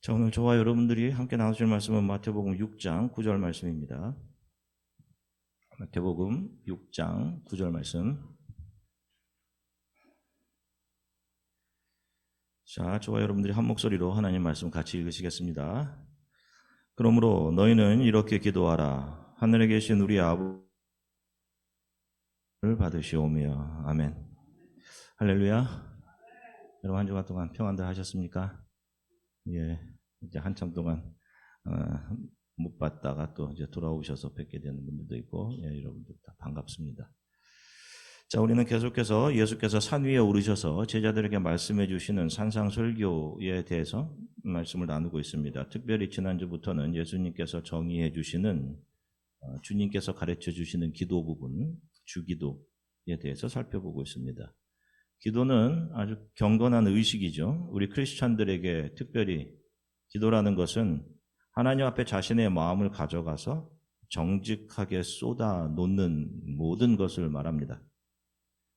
자, 오늘 저와 여러분들이 함께 나누실 말씀은 마태복음 6장 9절 말씀입니다. 마태복음 6장 9절 말씀. 자, 저와 여러분들이 한 목소리로 하나님 말씀 같이 읽으시겠습니다. 그러므로 너희는 이렇게 기도하라. 하늘에 계신 우리 아버지를 받으시오며. 아멘. 할렐루야. 여러분 한 주간 동안 평안들 하셨습니까? 예, 이제 한참 동안 못 봤다가 또 이제 돌아오셔서 뵙게 되는 분들도 있고, 예, 여러분들 다 반갑습니다. 자, 우리는 계속해서 예수께서 산 위에 오르셔서 제자들에게 말씀해 주시는 산상설교에 대해서 말씀을 나누고 있습니다. 특별히 지난주부터는 예수님께서 정의해 주시는 주님께서 가르쳐 주시는 기도 부분, 주기도에 대해서 살펴보고 있습니다. 기도는 아주 경건한 의식이죠. 우리 크리스찬들에게 특별히 기도라는 것은 하나님 앞에 자신의 마음을 가져가서 정직하게 쏟아 놓는 모든 것을 말합니다.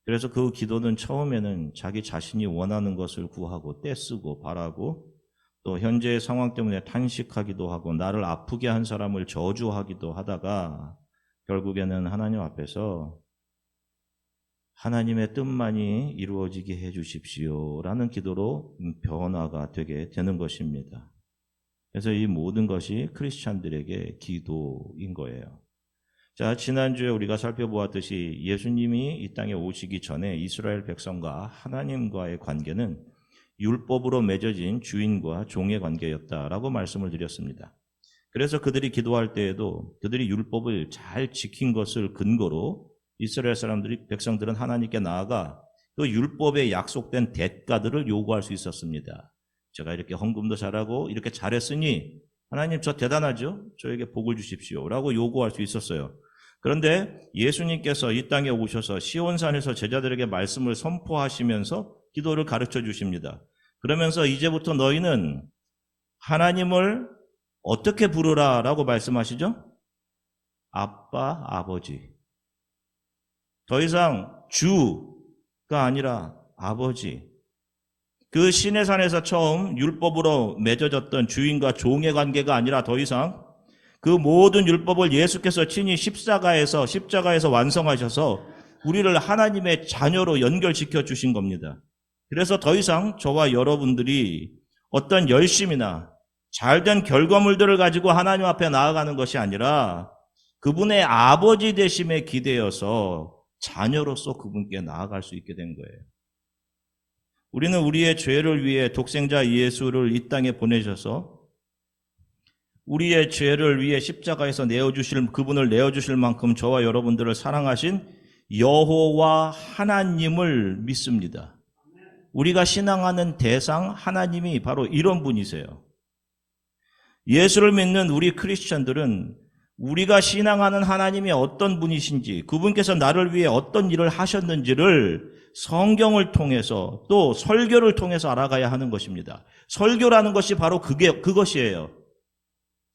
그래서 그 기도는 처음에는 자기 자신이 원하는 것을 구하고 떼쓰고 바라고 또 현재의 상황 때문에 탄식하기도 하고 나를 아프게 한 사람을 저주하기도 하다가 결국에는 하나님 앞에서 하나님의 뜻만이 이루어지게 해 주십시오라는 기도로 변화가 되게 되는 것입니다. 그래서 이 모든 것이 크리스찬들에게 기도인 거예요. 자, 지난주에 우리가 살펴보았듯이 예수님이 이 땅에 오시기 전에 이스라엘 백성과 하나님과의 관계는 율법으로 맺어진 주인과 종의 관계였다라고 말씀을 드렸습니다. 그래서 그들이 기도할 때에도 그들이 율법을 잘 지킨 것을 근거로 이스라엘 백성들은 하나님께 나아가 그 율법에 약속된 대가들을 요구할 수 있었습니다. 제가 이렇게 헌금도 잘하고 이렇게 잘했으니 하나님 저 대단하죠? 저에게 복을 주십시오 라고 요구할 수 있었어요. 그런데 예수님께서 이 땅에 오셔서 시온산에서 제자들에게 말씀을 선포하시면서 기도를 가르쳐 주십니다. 그러면서 이제부터 너희는 하나님을 어떻게 부르라 라고 말씀하시죠? 아빠, 아버지. 더 이상 주가 아니라 아버지. 그 시내산에서 처음 율법으로 맺어졌던 주인과 종의 관계가 아니라 더 이상 그 모든 율법을 예수께서 친히 십자가에서 완성하셔서 우리를 하나님의 자녀로 연결시켜 주신 겁니다. 그래서 더 이상 저와 여러분들이 어떤 열심이나 잘된 결과물들을 가지고 하나님 앞에 나아가는 것이 아니라 그분의 아버지 되심에 기대어서 자녀로서 그분께 나아갈 수 있게 된 거예요. 우리는 우리의 죄를 위해 독생자 예수를 이 땅에 보내셔서 우리의 죄를 위해 십자가에서 그분을 내어주실 만큼 저와 여러분들을 사랑하신 여호와 하나님을 믿습니다. 우리가 신앙하는 대상 하나님이 바로 이런 분이세요. 예수를 믿는 우리 크리스천들은 우리가 신앙하는 하나님이 어떤 분이신지, 그분께서 나를 위해 어떤 일을 하셨는지를 성경을 통해서 또 설교를 통해서 알아가야 하는 것입니다. 설교라는 것이 바로 그것이에요.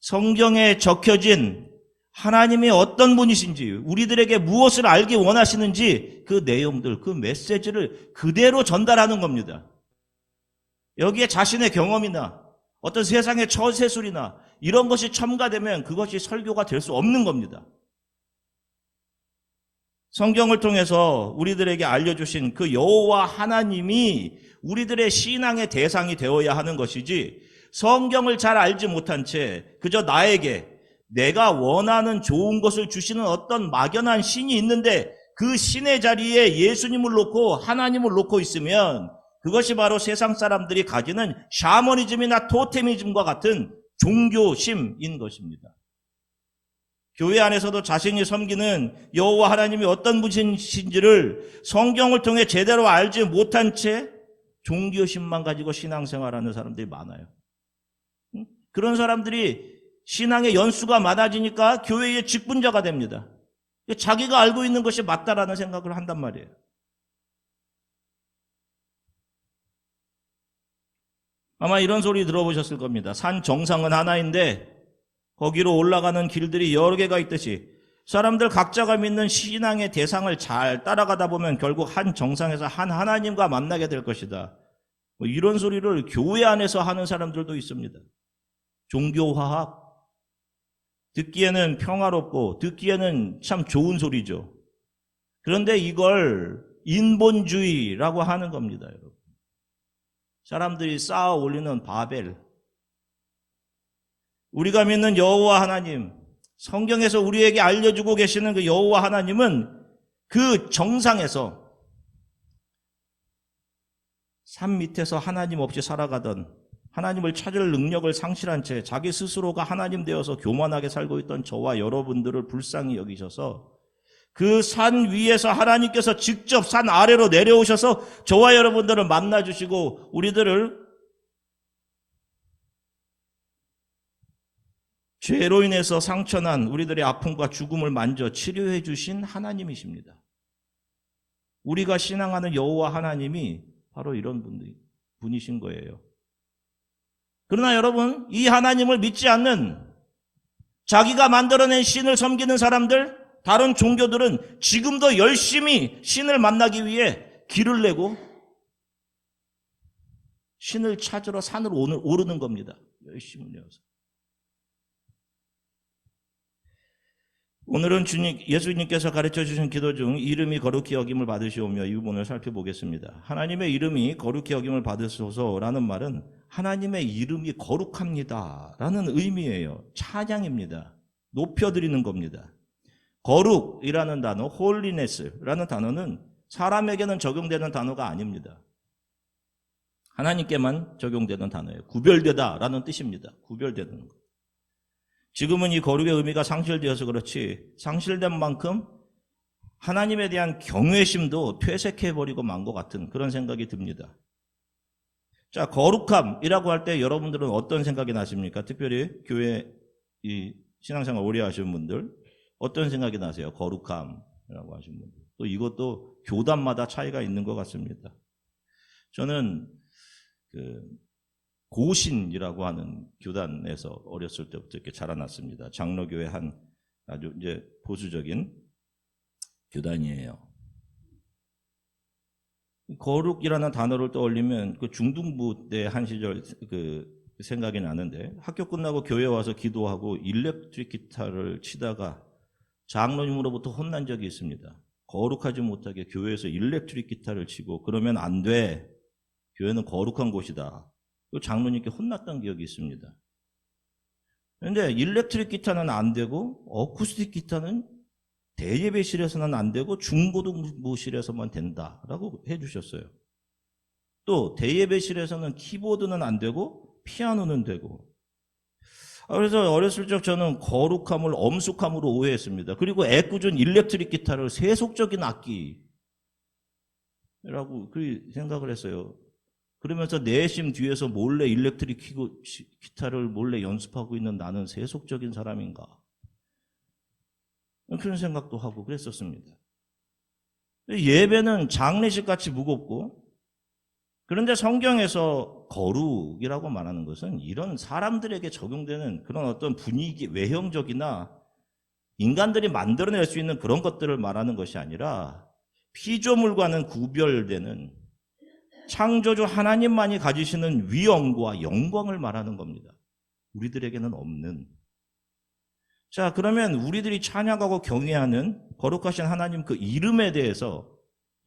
성경에 적혀진 하나님이 어떤 분이신지, 우리들에게 무엇을 알기 원하시는지 그 내용들, 그 메시지를 그대로 전달하는 겁니다. 여기에 자신의 경험이나 어떤 세상의 처세술이나 이런 것이 첨가되면 그것이 설교가 될 수 없는 겁니다. 성경을 통해서 우리들에게 알려주신 그 여호와 하나님이 우리들의 신앙의 대상이 되어야 하는 것이지, 성경을 잘 알지 못한 채 그저 나에게 내가 원하는 좋은 것을 주시는 어떤 막연한 신이 있는데 그 신의 자리에 예수님을 놓고 하나님을 놓고 있으면 그것이 바로 세상 사람들이 가지는 샤머니즘이나 토테미즘과 같은 종교심인 것입니다. 교회 안에서도 자신이 섬기는 여호와 하나님이 어떤 분이신지를 성경을 통해 제대로 알지 못한 채 종교심만 가지고 신앙생활하는 사람들이 많아요. 그런 사람들이 신앙의 연수가 많아지니까 교회의 직분자가 됩니다. 자기가 알고 있는 것이 맞다라는 생각을 한단 말이에요. 아마 이런 소리 들어보셨을 겁니다. 산 정상은 하나인데 거기로 올라가는 길들이 여러 개가 있듯이 사람들 각자가 믿는 신앙의 대상을 잘 따라가다 보면 결국 한 정상에서 한 하나님과 만나게 될 것이다. 이런 소리를 교회 안에서 하는 사람들도 있습니다. 종교화학. 듣기에는 평화롭고 듣기에는 참 좋은 소리죠. 그런데 이걸 인본주의라고 하는 겁니다, 여러분. 사람들이 쌓아 올리는 바벨. 우리가 믿는 여호와 하나님, 성경에서 우리에게 알려주고 계시는 그 여호와 하나님은 그 정상에서 산 밑에서 하나님 없이 살아가던, 하나님을 찾을 능력을 상실한 채 자기 스스로가 하나님 되어서 교만하게 살고 있던 저와 여러분들을 불쌍히 여기셔서 그 산 위에서 하나님께서 직접 산 아래로 내려오셔서 저와 여러분들을 만나주시고 우리들을 죄로 인해서 상처난 우리들의 아픔과 죽음을 만져 치료해 주신 하나님이십니다. 우리가 신앙하는 여호와 하나님이 바로 이런 분이신 거예요. 그러나 여러분, 이 하나님을 믿지 않는 자기가 만들어낸 신을 섬기는 사람들, 다른 종교들은 지금도 열심히 신을 만나기 위해 길을 내고 신을 찾으러 산을 오르는 겁니다. 열심히 내어서. 오늘은 예수님께서 가르쳐 주신 기도 중 이름이 거룩히 여김을 받으시오며 이 부분을 살펴보겠습니다. 하나님의 이름이 거룩히 여김을 받으소서라는 말은 하나님의 이름이 거룩합니다 라는 의미예요. 찬양입니다. 높여드리는 겁니다. 거룩이라는 단어, 홀리네스라는 단어는 사람에게는 적용되는 단어가 아닙니다. 하나님께만 적용되는 단어예요. 구별되다라는 뜻입니다. 구별되는 것. 지금은 이 거룩의 의미가 상실되어서 그렇지 상실된 만큼 하나님에 대한 경외심도 퇴색해버리고 만 것 같은 그런 생각이 듭니다. 자, 거룩함이라고 할 때 여러분들은 어떤 생각이 나십니까? 특별히 교회 이 신앙생활 오래 하시는 분들 어떤 생각이 나세요? 거룩함이라고 하시는 분들. 또 이것도 교단마다 차이가 있는 것 같습니다. 저는 고신이라고 하는 교단에서 어렸을 때부터 이렇게 자라났습니다. 장로교회 한 아주 이제 보수적인 교단이에요. 거룩이라는 단어를 떠올리면 그 중등부 때 한 시절 생각이 나는데 학교 끝나고 교회 와서 기도하고 일렉트릭 기타를 치다가 장로님으로부터 혼난 적이 있습니다. 거룩하지 못하게 교회에서 일렉트릭 기타를 치고 그러면 안 돼. 교회는 거룩한 곳이다. 장로님께 혼났던 기억이 있습니다. 그런데 일렉트릭 기타는 안 되고 어쿠스틱 기타는 대예배실에서는 안 되고 중고등부실에서만 된다라고 해주셨어요. 또 대예배실에서는 키보드는 안 되고 피아노는 되고. 그래서 어렸을 적 저는 거룩함을 엄숙함으로 오해했습니다. 그리고 애꿎은 일렉트릭 기타를 세속적인 악기라고 그 생각을 했어요. 그러면서 내심 뒤에서 몰래 일렉트릭 기타를 몰래 연습하고 있는 나는 세속적인 사람인가? 그런 생각도 하고 그랬었습니다. 예배는 장례식같이 무겁고 그런데 성경에서 거룩이라고 말하는 것은 이런 사람들에게 적용되는 그런 어떤 분위기, 외형적이나 인간들이 만들어낼 수 있는 그런 것들을 말하는 것이 아니라 피조물과는 구별되는 창조주 하나님만이 가지시는 위엄과 영광을 말하는 겁니다. 우리들에게는 없는. 자, 그러면 우리들이 찬양하고 경외하는 거룩하신 하나님 그 이름에 대해서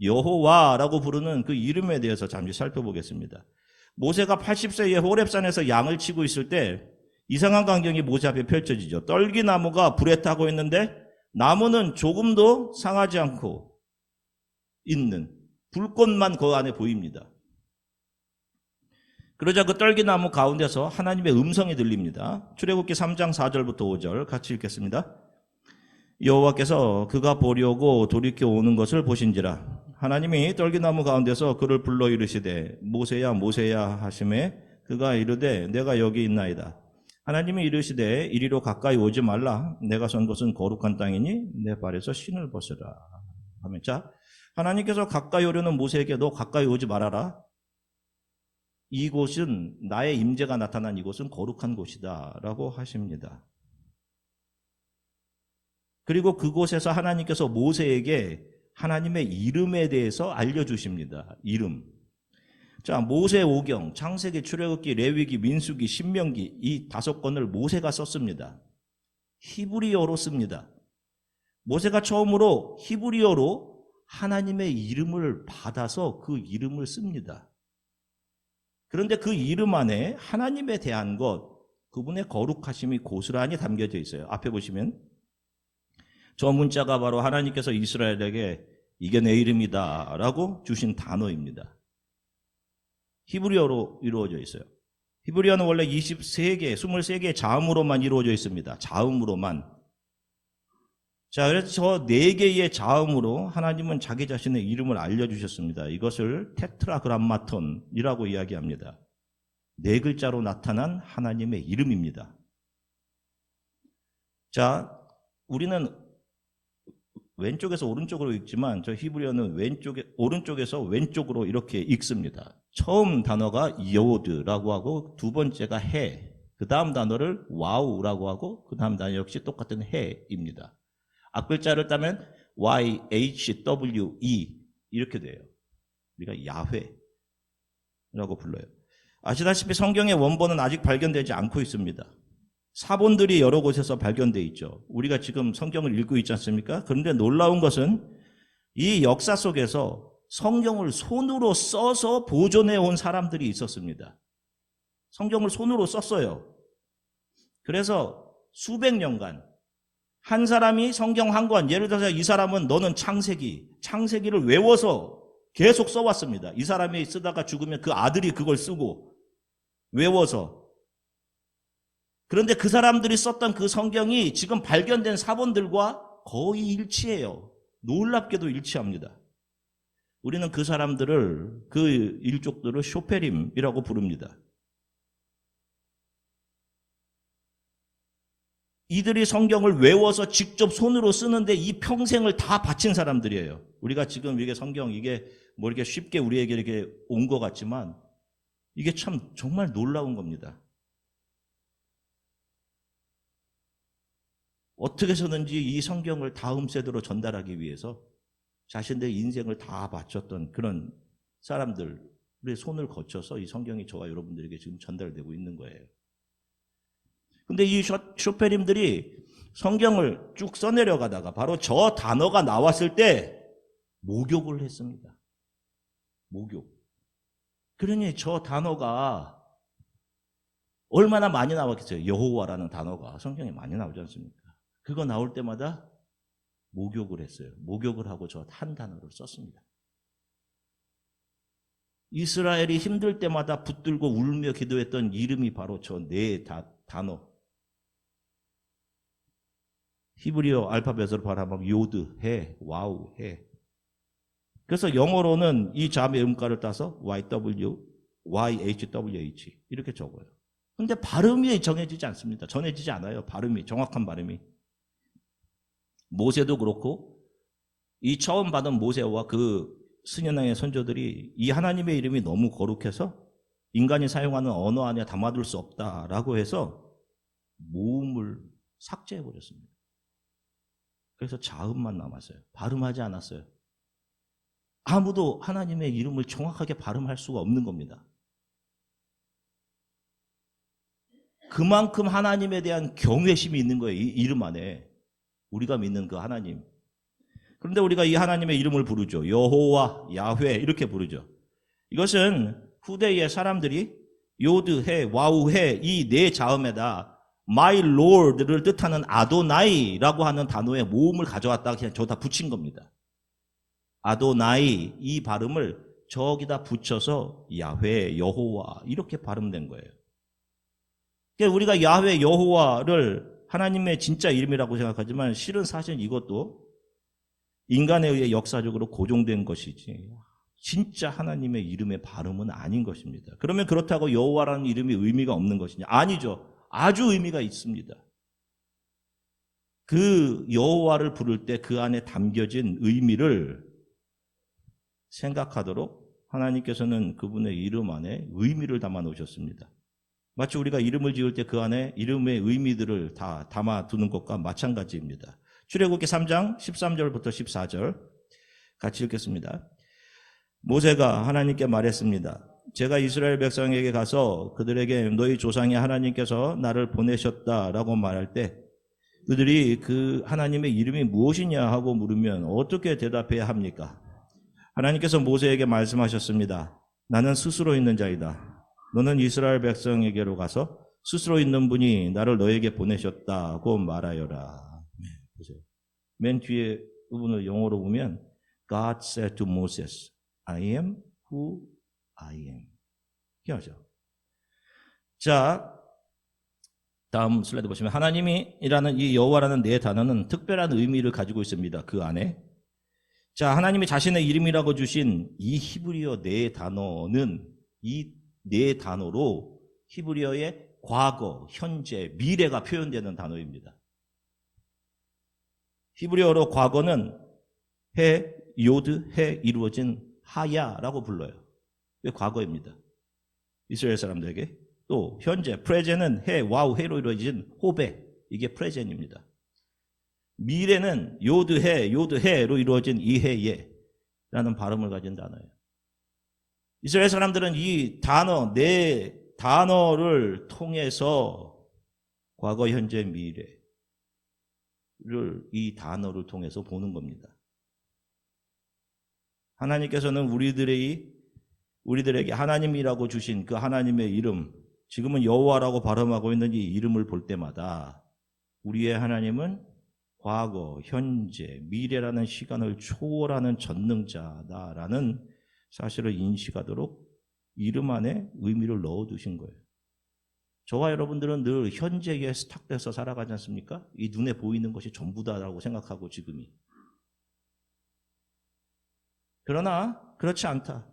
여호와라고 부르는 그 이름에 대해서 잠시 살펴보겠습니다. 모세가 80세에 호렙산에서 양을 치고 있을 때 이상한 광경이 모세 앞에 펼쳐지죠. 떨기나무가 불에 타고 있는데 나무는 조금도 상하지 않고 있는 불꽃만 그 안에 보입니다. 그러자 그 떨기나무 가운데서 하나님의 음성이 들립니다. 출애굽기 3장 4절부터 5절 같이 읽겠습니다. 여호와께서 그가 보려고 돌이켜 오는 것을 보신지라. 하나님이 떨기나무 가운데서 그를 불러 이르시되 모세야 모세야 하시매 그가 이르되 내가 여기 있나이다. 하나님이 이르시되 이리로 가까이 오지 말라. 내가 선 곳은 거룩한 땅이니 내 발에서 신을 벗으라. 하면 자, 하나님께서 가까이 오려는 모세에게 너 가까이 오지 말아라. 이곳은 나의 임재가 나타난 이곳은 거룩한 곳이다 라고 하십니다. 그리고 그곳에서 하나님께서 모세에게 하나님의 이름에 대해서 알려주십니다. 이름. 자, 모세 오경, 창세기, 출애굽기, 레위기, 민수기, 신명기 이 5권을 모세가 썼습니다. 히브리어로 씁니다. 모세가 처음으로 히브리어로 하나님의 이름을 받아서 그 이름을 씁니다. 그런데 그 이름 안에 하나님에 대한 것, 그분의 거룩하심이 고스란히 담겨져 있어요. 앞에 보시면 저 문자가 바로 하나님께서 이스라엘에게 이게 내 이름이다 라고 주신 단어입니다. 히브리어로 이루어져 있어요. 히브리어는 원래 23개의 자음으로만 이루어져 있습니다. 자음으로만. 자, 그래서 저 4개의 자음으로 하나님은 자기 자신의 이름을 알려주셨습니다. 이것을 테트라그람마톤이라고 이야기합니다. 4글자로 나타난 하나님의 이름입니다. 자, 우리는 왼쪽에서 오른쪽으로 읽지만 저 히브리어는 오른쪽에서 왼쪽으로 이렇게 읽습니다. 처음 단어가 요드라고 하고 두 번째가 해, 그 다음 단어를 와우라고 하고 그 다음 단어 역시 똑같은 해입니다. 앞글자를 따면 YHWE 이렇게 돼요. 우리가 야훼라고 불러요. 아시다시피 성경의 원본은 아직 발견되지 않고 있습니다. 사본들이 여러 곳에서 발견되어 있죠. 우리가 지금 성경을 읽고 있지 않습니까? 그런데 놀라운 것은 이 역사 속에서 성경을 손으로 써서 보존해 온 사람들이 있었습니다. 성경을 손으로 썼어요. 그래서 수백 년간 한 사람이 성경 한 권, 예를 들어서 이 사람은 너는 창세기를 외워서 계속 써왔습니다. 이 사람이 쓰다가 죽으면 그 아들이 그걸 쓰고 외워서. 그런데 그 사람들이 썼던 그 성경이 지금 발견된 사본들과 거의 일치해요. 놀랍게도 일치합니다. 우리는 그 사람들을, 그 일족들을 쇼페림이라고 부릅니다. 이들이 성경을 외워서 직접 손으로 쓰는데 이 평생을 다 바친 사람들이에요. 우리가 지금 이게 성경, 이게 뭐 이렇게 쉽게 우리에게 이렇게 온 것 같지만 이게 참 정말 놀라운 겁니다. 어떻게 해서든지 이 성경을 다음 세대로 전달하기 위해서 자신들의 인생을 다 바쳤던 그런 사람들의 손을 거쳐서 이 성경이 저와 여러분들에게 지금 전달되고 있는 거예요. 근데 이 쇼페림들이 성경을 쭉 써내려가다가 바로 저 단어가 나왔을 때 목욕을 했습니다. 목욕. 그러니 저 단어가 얼마나 많이 나왔겠어요. 여호와라는 단어가 성경에 많이 나오지 않습니까? 그거 나올 때마다 목욕을 했어요. 목욕을 하고 저 한 단어를 썼습니다. 이스라엘이 힘들 때마다 붙들고 울며 기도했던 이름이 바로 저 네 단어. 히브리어 알파벳으로 바라보면 요드, 해, 와우, 해. 그래서 영어로는 이 자음의 음가를 따서 YW, YHWH 이렇게 적어요. 근데 발음이 정해지지 않습니다. 전해지지 않아요. 발음이, 정확한 발음이. 모세도 그렇고 이 처음 받은 모세와 그 스녀나의 선조들이 이 하나님의 이름이 너무 거룩해서 인간이 사용하는 언어 안에 담아둘 수 없다라고 해서 모음을 삭제해버렸습니다. 그래서 자음만 남았어요. 발음하지 않았어요. 아무도 하나님의 이름을 정확하게 발음할 수가 없는 겁니다. 그만큼 하나님에 대한 경외심이 있는 거예요. 이 이름 안에. 우리가 믿는 그 하나님. 그런데 우리가 이 하나님의 이름을 부르죠. 여호와, 야훼 이렇게 부르죠. 이것은 후대의 사람들이 요드, 해, 와우, 해 이 네 자음에다 My Lord를 뜻하는 아도나이라고 하는 단어의 모음을 가져왔다가 그냥 저기다 붙인 겁니다. 아도나이 이 발음을 저기다 붙여서 야훼, 여호와 이렇게 발음된 거예요. 그러니까 우리가 야훼, 여호와를 하나님의 진짜 이름이라고 생각하지만 실은 사실 이것도 인간에 의해 역사적으로 고정된 것이지 진짜 하나님의 이름의 발음은 아닌 것입니다. 그러면 그렇다고 여호와라는 이름이 의미가 없는 것이냐? 아니죠. 아주 의미가 있습니다. 그 여호와를 부를 때 그 안에 담겨진 의미를 생각하도록 하나님께서는 그분의 이름 안에 의미를 담아 놓으셨습니다. 마치 우리가 이름을 지을 때 그 안에 이름의 의미들을 다 담아두는 것과 마찬가지입니다. 출애굽기 3장 13절부터 14절 같이 읽겠습니다. 모세가 하나님께 말했습니다. 제가 이스라엘 백성에게 가서 그들에게 너희 조상의 하나님께서 나를 보내셨다라고 말할 때 그들이 그 하나님의 이름이 무엇이냐 하고 물으면 어떻게 대답해야 합니까? 하나님께서 모세에게 말씀하셨습니다. 나는 스스로 있는 자이다. 너는 이스라엘 백성에게로 가서 스스로 있는 분이 나를 너에게 보내셨다고 말하여라. 보세요. 맨 뒤에 부분을 영어로 보면 God said to Moses, I am who I am. 기억하죠? 자, 다음 슬라이드 보시면 하나님이라는 이 여호와라는 네 단어는 특별한 의미를 가지고 있습니다. 그 안에. 자, 하나님이 자신의 이름이라고 주신 이 히브리어 네 단어는 이 네 단어로 히브리어의 과거, 현재, 미래가 표현되는 단어입니다. 히브리어로 과거는 해, 요드, 해 이루어진 하야라고 불러요. 이게 과거입니다. 이스라엘 사람들에게. 또 현재, 프레젠은 해, 와우, 해로 이루어진 호베, 이게 프레젠입니다. 미래는 요드, 해로 이루어진 이해예라는 발음을 가진 단어예요. 이스라엘 사람들은 이 단어, 네 단어를 통해서 과거, 현재, 미래를 이 단어를 통해서 보는 겁니다. 하나님께서는 우리들에게 하나님이라고 주신 그 하나님의 이름, 지금은 여호와라고 발음하고 있는 이 이름을 볼 때마다 우리의 하나님은 과거, 현재, 미래라는 시간을 초월하는 전능자다라는 사실을 인식하도록 이름 안에 의미를 넣어두신 거예요. 저와 여러분들은 늘 현재에 스탁돼서 살아가지 않습니까? 이 눈에 보이는 것이 전부다라고 생각하고 지금이. 그러나 그렇지 않다.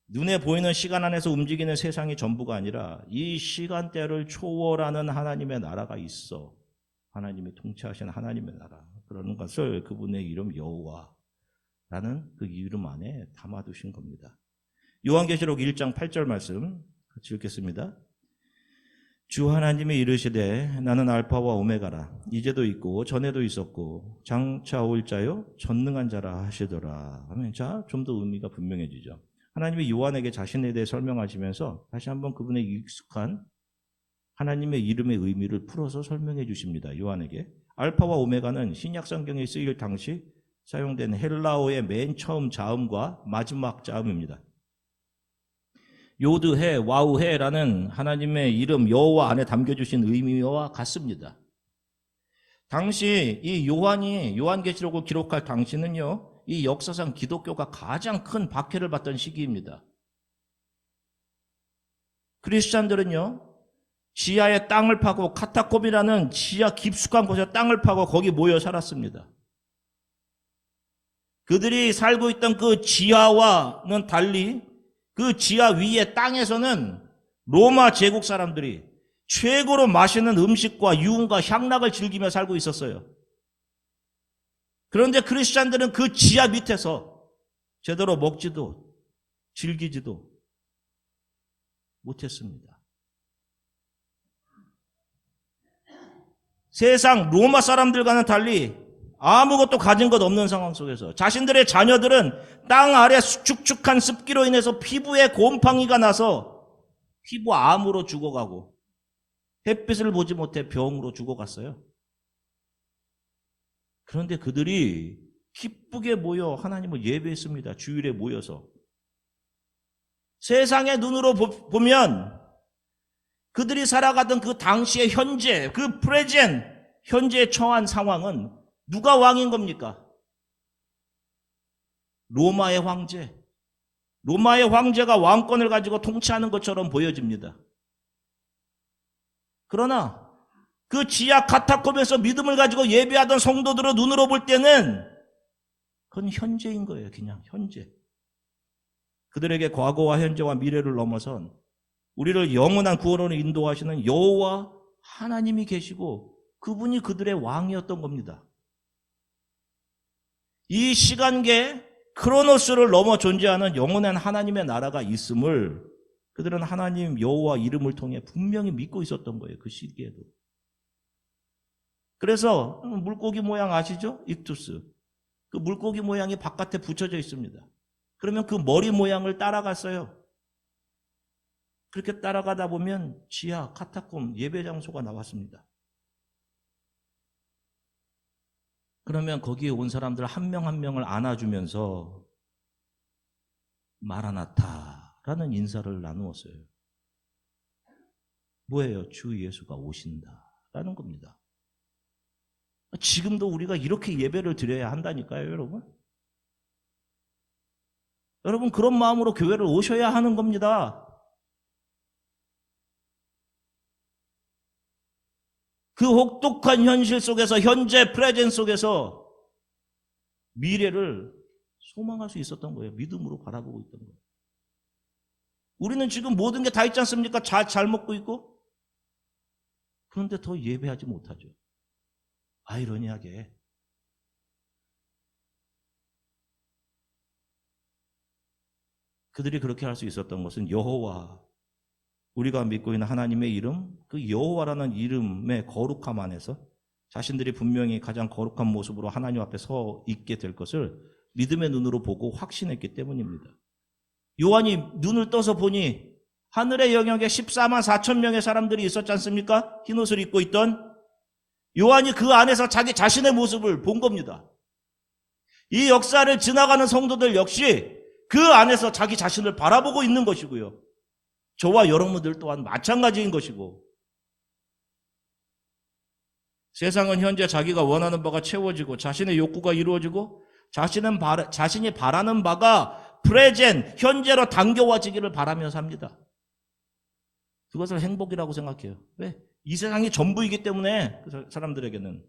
눈에 보이는 시간 안에서 움직이는 세상이 전부가 아니라 이 시간대를 초월하는 하나님의 나라가 있어. 하나님이 통치하시는 하나님의 나라. 그러는 것을 그분의 이름 여호와라는 그 이름 안에 담아두신 겁니다. 요한계시록 1장 8절 말씀 같이 읽겠습니다. 주 하나님이 이르시되 나는 알파와 오메가라. 이제도 있고 전에도 있었고 장차 올 자요 전능한 자라 하시더라. 하면 자, 좀 더 의미가 분명해지죠. 하나님이 요한에게 자신에 대해 설명하시면서 다시 한번 그분의 익숙한 하나님의 이름의 의미를 풀어서 설명해 주십니다. 요한에게. 알파와 오메가는 신약 성경에 쓰일 당시 사용된 헬라어의 맨 처음 자음과 마지막 자음입니다. 요드해, 와우해라는 하나님의 이름 여호와 안에 담겨주신 의미와 같습니다. 당시 이 요한계시록을 기록할 당시는요, 이 역사상 기독교가 가장 큰 박해를 받던 시기입니다. 크리스찬들은요, 지하에 땅을 파고 카타콤이라는 지하 깊숙한 곳에 땅을 파고 거기 모여 살았습니다. 그들이 살고 있던 그 지하와는 달리 그 지하 위의 땅에서는 로마 제국 사람들이 최고로 맛있는 음식과 유흥과 향락을 즐기며 살고 있었어요. 그런데 크리스찬들은 그 지하 밑에서 제대로 먹지도 즐기지도 못했습니다. 세상 로마 사람들과는 달리 아무것도 가진 것 없는 상황 속에서 자신들의 자녀들은 땅 아래 축축한 습기로 인해서 피부에 곰팡이가 나서 피부암으로 죽어가고 햇빛을 보지 못해 병으로 죽어갔어요. 그런데 그들이 기쁘게 모여 하나님을 예배했습니다. 주일에 모여서. 세상의 눈으로 보면 그들이 살아가던 그 당시의 현재, 그 프레젠, 현재에 처한 상황은 누가 왕인 겁니까? 로마의 황제. 로마의 황제가 왕권을 가지고 통치하는 것처럼 보여집니다. 그러나 그 지하 카타콤에서 믿음을 가지고 예배하던 성도들의 눈으로 볼 때는 그건 현재인 거예요. 그냥 현재. 그들에게 과거와 현재와 미래를 넘어선 우리를 영원한 구원으로 인도하시는 여호와 하나님이 계시고 그분이 그들의 왕이었던 겁니다. 이 시간계 크로노스를 넘어 존재하는 영원한 하나님의 나라가 있음을 그들은 하나님 여호와 이름을 통해 분명히 믿고 있었던 거예요. 그 시기에도. 그래서 물고기 모양 아시죠? 익투스. 그 물고기 모양이 바깥에 붙여져 있습니다. 그러면 그 머리 모양을 따라갔어요. 그렇게 따라가다 보면 지하, 카타콤, 예배 장소가 나왔습니다. 그러면 거기에 온 사람들 한 명 한 명을 안아주면서 마라나타라는 인사를 나누었어요. 뭐예요? 주 예수가 오신다라는 겁니다. 지금도 우리가 이렇게 예배를 드려야 한다니까요, 여러분. 여러분, 그런 마음으로 교회를 오셔야 하는 겁니다. 그 혹독한 현실 속에서, 현재 프레젠 속에서 미래를 소망할 수 있었던 거예요. 믿음으로 바라보고 있던 거예요. 우리는 지금 모든 게 다 있지 않습니까? 잘 먹고 있고. 그런데 더 예배하지 못하죠. 아이러니하게. 그들이 그렇게 할 수 있었던 것은 여호와, 우리가 믿고 있는 하나님의 이름, 그 여호와라는 이름의 거룩함 안에서 자신들이 분명히 가장 거룩한 모습으로 하나님 앞에 서 있게 될 것을 믿음의 눈으로 보고 확신했기 때문입니다. 요한이 눈을 떠서 보니 하늘의 영역에 14만 4천 명의 사람들이 있었지 않습니까? 흰옷을 입고 있던. 요한이 그 안에서 자기 자신의 모습을 본 겁니다. 이 역사를 지나가는 성도들 역시 그 안에서 자기 자신을 바라보고 있는 것이고요. 저와 여러분들 또한 마찬가지인 것이고, 세상은 현재 자기가 원하는 바가 채워지고 자신의 욕구가 이루어지고 자신이 바라는 바가 프레젠, 현재로 당겨와지기를 바라며 삽니다. 그것을 행복이라고 생각해요. 왜? 이 세상이 전부이기 때문에 그 사람들에게는.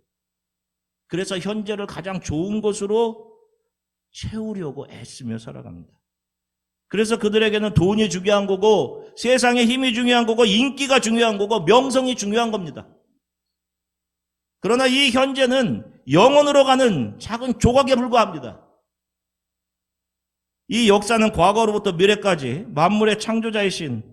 그래서 현재를 가장 좋은 것으로 채우려고 애쓰며 살아갑니다. 그래서 그들에게는 돈이 중요한 거고, 세상의 힘이 중요한 거고, 인기가 중요한 거고, 명성이 중요한 겁니다. 그러나 이 현재는 영원으로 가는 작은 조각에 불과합니다. 이 역사는 과거로부터 미래까지 만물의 창조자이신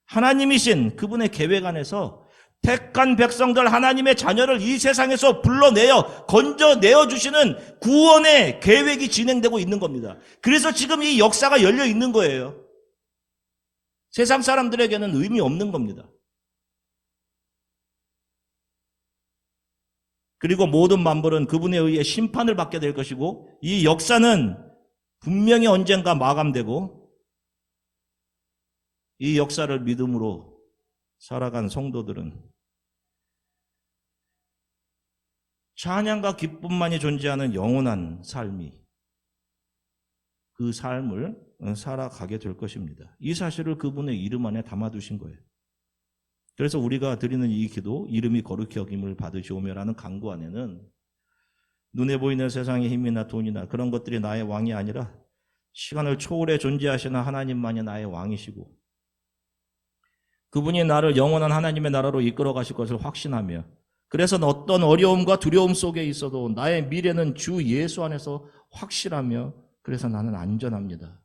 하나님이신 그분의 계획 안에서 택한 백성들, 하나님의 자녀를 이 세상에서 불러내어 건져내어 주시는 구원의 계획이 진행되고 있는 겁니다. 그래서 지금 이 역사가 열려 있는 거예요. 세상 사람들에게는 의미 없는 겁니다. 그리고 모든 만물은 그분에 의해 심판을 받게 될 것이고, 이 역사는 분명히 언젠가 마감되고, 이 역사를 믿음으로 살아간 성도들은 찬양과 기쁨만이 존재하는 영원한 삶이, 그 삶을 살아가게 될 것입니다. 이 사실을 그분의 이름 안에 담아두신 거예요. 그래서 우리가 드리는 이 기도, 이름이 거룩히 여김을 받으시오며라는 간구 안에는 눈에 보이는 세상의 힘이나 돈이나 그런 것들이 나의 왕이 아니라 시간을 초월해 존재하시는 하나님만이 나의 왕이시고, 그분이 나를 영원한 하나님의 나라로 이끌어 가실 것을 확신하며, 그래서 어떤 어려움과 두려움 속에 있어도 나의 미래는 주 예수 안에서 확실하며, 그래서 나는 안전합니다.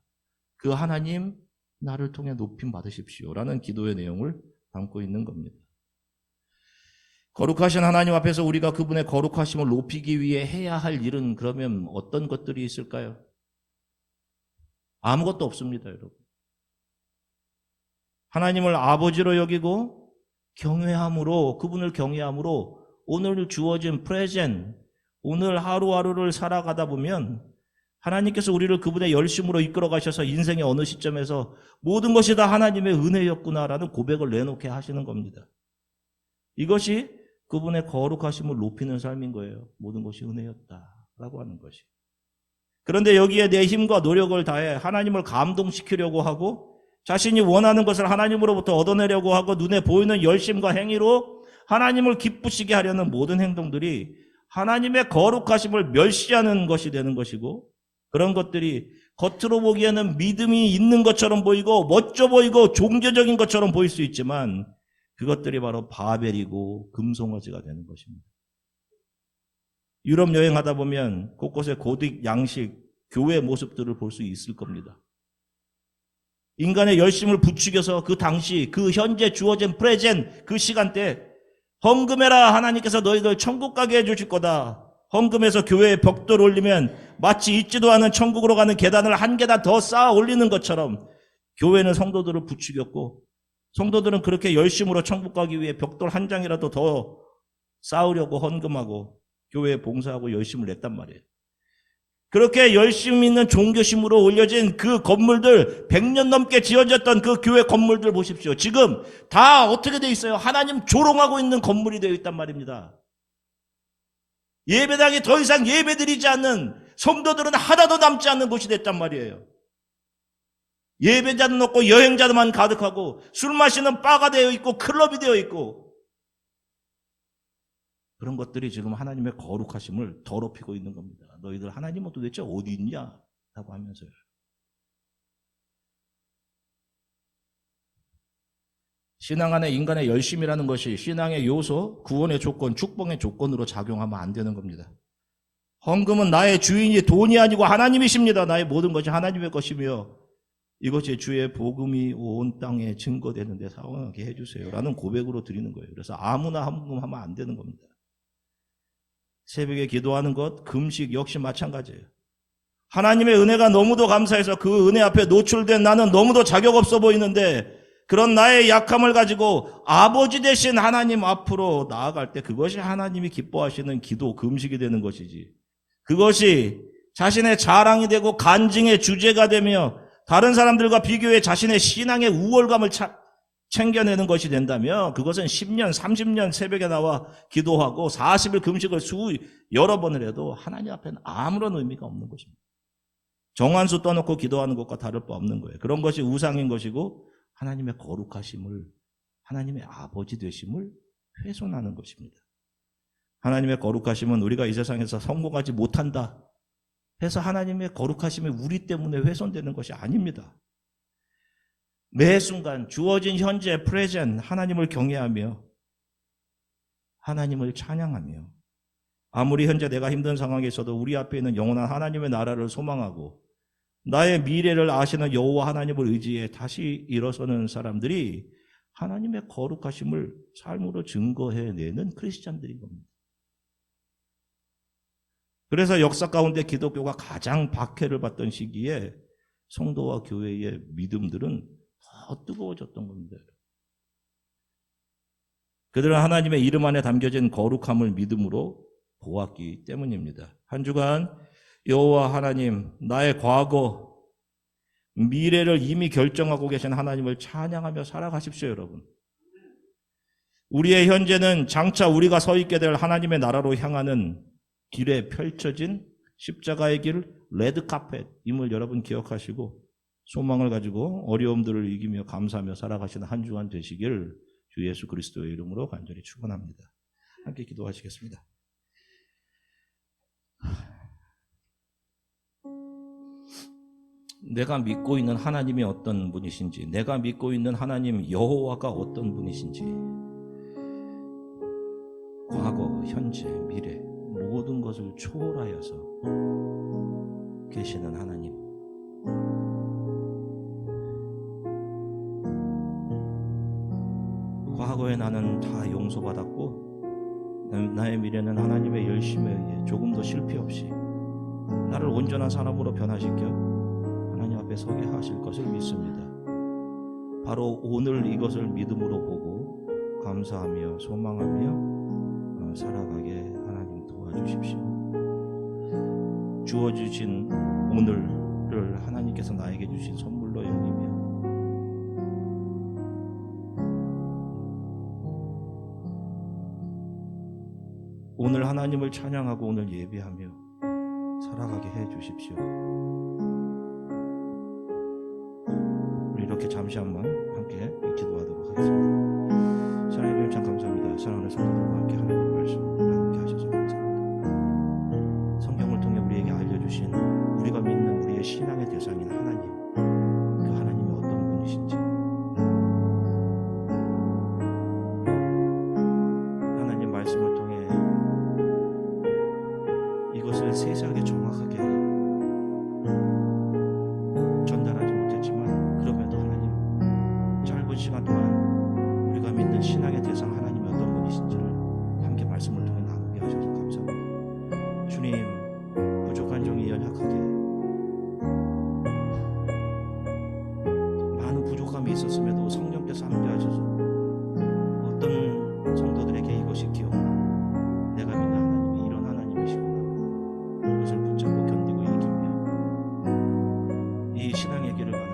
그 하나님 나를 통해 높임 받으십시오라는 기도의 내용을 담고 있는 겁니다. 거룩하신 하나님 앞에서 우리가 그분의 거룩하심을 높이기 위해 해야 할 일은 그러면 어떤 것들이 있을까요? 아무것도 없습니다, 여러분. 하나님을 아버지로 여기고 경외함으로, 그분을 경외함으로 오늘 주어진 프레젠, 오늘 하루하루를 살아가다 보면 하나님께서 우리를 그분의 열심으로 이끌어 가셔서 인생의 어느 시점에서 모든 것이 다 하나님의 은혜였구나라는 고백을 내놓게 하시는 겁니다. 이것이 그분의 거룩하심을 높이는 삶인 거예요. 모든 것이 은혜였다라고 하는 것이. 그런데 여기에 내 힘과 노력을 다해 하나님을 감동시키려고 하고, 자신이 원하는 것을 하나님으로부터 얻어내려고 하고, 눈에 보이는 열심과 행위로 하나님을 기쁘시게 하려는 모든 행동들이 하나님의 거룩하심을 멸시하는 것이 되는 것이고, 그런 것들이 겉으로 보기에는 믿음이 있는 것처럼 보이고 멋져 보이고 종교적인 것처럼 보일 수 있지만, 그것들이 바로 바벨이고 금송아지가 되는 것입니다. 유럽 여행하다 보면 곳곳에 고딕, 양식, 교회 모습들을 볼 수 있을 겁니다. 인간의 열심을 부추겨서 그 당시, 그 현재 주어진 프레젠, 그 시간대 헌금해라, 하나님께서 너희들 천국 가게 해주실 거다. 헌금해서 교회에 벽돌 올리면 마치 있지도 않은 천국으로 가는 계단을 한 계단 더 쌓아 올리는 것처럼 교회는 성도들을 부추겼고, 성도들은 그렇게 열심으로 천국 가기 위해 벽돌 한 장이라도 더 쌓으려고 헌금하고 교회에 봉사하고 열심을 냈단 말이에요. 그렇게 열심 있는 종교심으로 올려진 그 건물들, 100년 넘게 지어졌던 그 교회 건물들 보십시오. 지금 다 어떻게 돼 있어요? 하나님 조롱하고 있는 건물이 되어 있단 말입니다. 예배당이 더 이상 예배드리지 않는, 성도들은 하나도 남지 않는 곳이 됐단 말이에요. 예배자는 없고 여행자들만 가득하고 술 마시는 바가 되어 있고 클럽이 되어 있고, 그런 것들이 지금 하나님의 거룩하심을 더럽히고 있는 겁니다. 너희들 하나님은 도대체 어디 있냐? 라고 하면서요. 신앙 안에 인간의 열심이라는 것이 신앙의 요소, 구원의 조건, 축복의 조건으로 작용하면 안 되는 겁니다. 헌금은 나의 주인이 돈이 아니고 하나님이십니다. 나의 모든 것이 하나님의 것이며 이것이 주의 복음이 온 땅에 증거되는 데 사용하게 해주세요 라는 고백으로 드리는 거예요. 그래서 아무나 헌금하면 안 되는 겁니다. 새벽에 기도하는 것, 금식 역시 마찬가지예요. 하나님의 은혜가 너무도 감사해서 그 은혜 앞에 노출된 나는 너무도 자격 없어 보이는데, 그런 나의 약함을 가지고 아버지 되신 하나님 앞으로 나아갈 때 그것이 하나님이 기뻐하시는 기도, 금식이 되는 것이지, 그것이 자신의 자랑이 되고 간증의 주제가 되며 다른 사람들과 비교해 자신의 신앙의 우월감을 챙겨내는 것이 된다면, 그것은 10년, 30년 새벽에 나와 기도하고 40일 금식을 여러 번을 해도 하나님 앞에는 아무런 의미가 없는 것입니다. 정한수 떠놓고 기도하는 것과 다를 바 없는 거예요. 그런 것이 우상인 것이고 하나님의 거룩하심을, 하나님의 아버지 되심을 훼손하는 것입니다. 하나님의 거룩하심은 우리가 이 세상에서 성공하지 못한다 해서 하나님의 거룩하심이 우리 때문에 훼손되는 것이 아닙니다. 매 순간 주어진 현재 프레젠 하나님을 경외하며 하나님을 찬양하며, 아무리 현재 내가 힘든 상황에 있어도 우리 앞에 있는 영원한 하나님의 나라를 소망하고 나의 미래를 아시는 여호와 하나님을 의지해 다시 일어서는 사람들이 하나님의 거룩하심을 삶으로 증거해내는 크리스찬들인 겁니다. 그래서 역사 가운데 기독교가 가장 박해를 받던 시기에 성도와 교회의 믿음들은 더 뜨거워졌던 겁니다. 그들은 하나님의 이름 안에 담겨진 거룩함을 믿음으로 보았기 때문입니다. 한 주간 여호와 하나님, 나의 과거, 미래를 이미 결정하고 계신 하나님을 찬양하며 살아가십시오, 여러분. 우리의 현재는 장차 우리가 서 있게 될 하나님의 나라로 향하는 길에 펼쳐진 십자가의 길, 레드카펫임을 여러분 기억하시고 소망을 가지고 어려움들을 이기며 감사하며 살아가시는 한 주간 되시길 주 예수 그리스도의 이름으로 간절히 축원합니다. 함께 기도하시겠습니다. 내가 믿고 있는 하나님이 어떤 분이신지, 내가 믿고 있는 하나님 여호와가 어떤 분이신지, 과거, 현재, 미래 모든 것을 초월하여서 계시는 하나님, 과거에 나는 다 용서받았고 나의 미래는 하나님의 열심에 의해 조금도 실패 없이 나를 온전한 사람으로 변화시켜 하나님 앞에 서게 하실 것을 믿습니다. 바로 오늘 이것을 믿음으로 보고 감사하며 소망하며 살아가게 하나님 도와주십시오. 주어주신 오늘을 하나님께서 나에게 주신 선물로 여기며 오늘 하나님을 찬양하고 오늘 예배하며 살아가게 해 주십시오. 우리 이렇게 잠시 한번 함께 기도하도록 하겠습니다. 하나님 참 감사합니다. 사랑하는 성도들과 함께 하나님 말씀을 나누게 하셔서 감사합니다. 성경을 통해 우리에게 알려주신 우리가 믿는 우리의 신앙의 대상인 하나님, 그 하나님이 어떤 분이신지, 하나님 말씀을 통해 이것을 세세하게 정확하게 전달하지 못했지만 그럼에도 하나님 짧은 시간 동안 이 신앙의 길을 가는